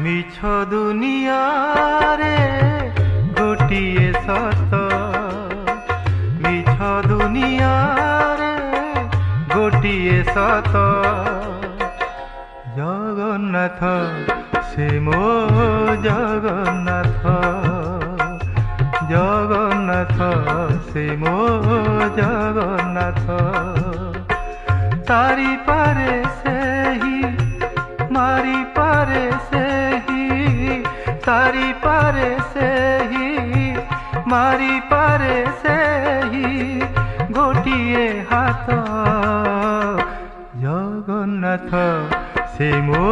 মিছ দুনিয়ারে গোটিয়ে সত, মিছ দুনিয়ারে গোটিয়ে সত। জগন্নাথ সে মো জগন্নাথ, জগন্নাথ সে মো জগন্নাথ। তারি পারে সেহি মারি পারে সেহি, তারি পারে সেহি মারি পারে সেহি গোটিয়ে হাত। জগন্নাথ সে মো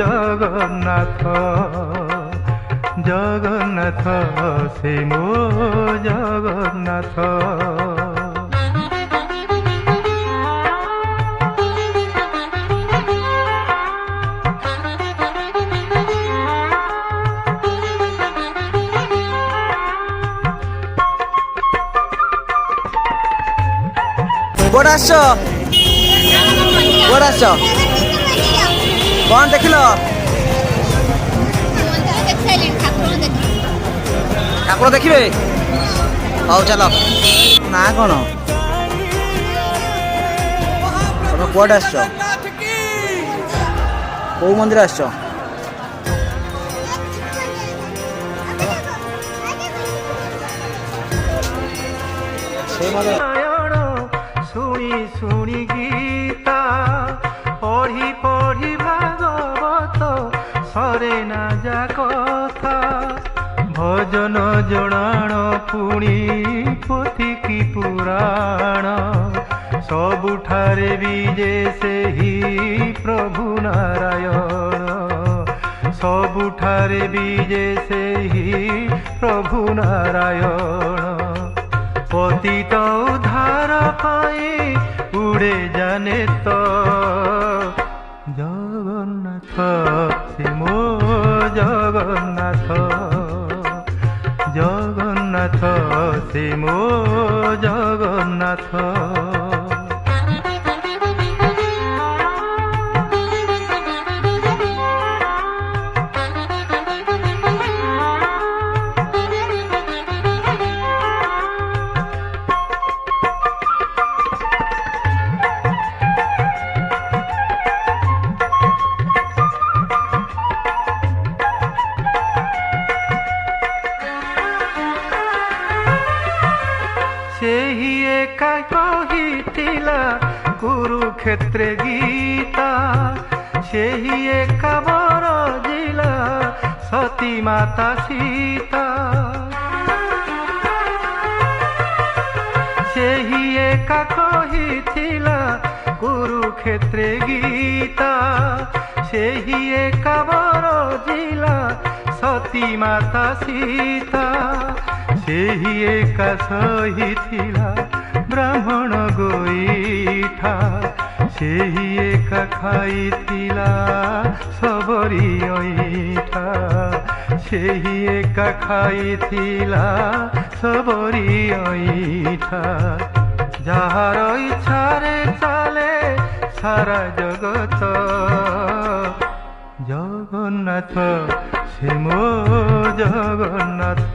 জগন্নাথ, জগন্নাথ সে মো জগন্নাথ। কোড আসছ, কোড আসছ, কଣ ଦେଖିଲ? ଠାକୁର ଦେଖିବେ? ହଉ ଚାଲ। ନା କଣ ତମେ କୁଆଡେ ଆସିଛ? କୋଉ ମନ୍ଦିର ଆସିଛ? শুনি শুনি গীতা পঢ়ি পঢ়ি ভাগবত সরে না যা কথা। ভজন জଣାଣ পুଣି ପୋଥି କି ପୁରାଣ, ସବୁଠାରେ ବିଜେ ସେହି ପ୍ରଭୁ ନାରାୟଣ, ସବୁଠାରେ ବିଜେ ସେହି ପ୍ରଭୁ ନାରାୟଣ। পতিত উদ্ধার পাই উড়ে জানে তো, জগন্নাথ সে মো জগন্নাথ, জগন্নাথ সে মো জগন্নাথ। ସେହି ଏକା କହିଥିଲା କୁରୁକ୍ଷେତ୍ରେ ଗୀତା, ସେହି ଏକା ବରଜିଲା ସତୀ ମାତା ସୀତା। ସେହି ଏକା କହିଥିଲା କୁରୁକ୍ଷେତ୍ରେ ଗୀତା, ସେହି ଏକା ବରଜିଲା ସତୀ ମାତା ସୀତା। ସେହି ଏକା ସହିଥିଲା ବ୍ରାହ୍ମଣ ଗୋଇଠା, ସେହି ଏକା ଖାଇଥିଲା ସବରି ଅଇଠା, ସେହି ଏକା ଖାଇଥିଲା ସବରି ଅଇଠା। ଯାହାର ଇଚ୍ଛାରେ ଚାଲେ ସାରା ଜଗତ, ଜଗନ୍ନାଥ ସେ ମୋ ଜଗନ୍ନାଥ।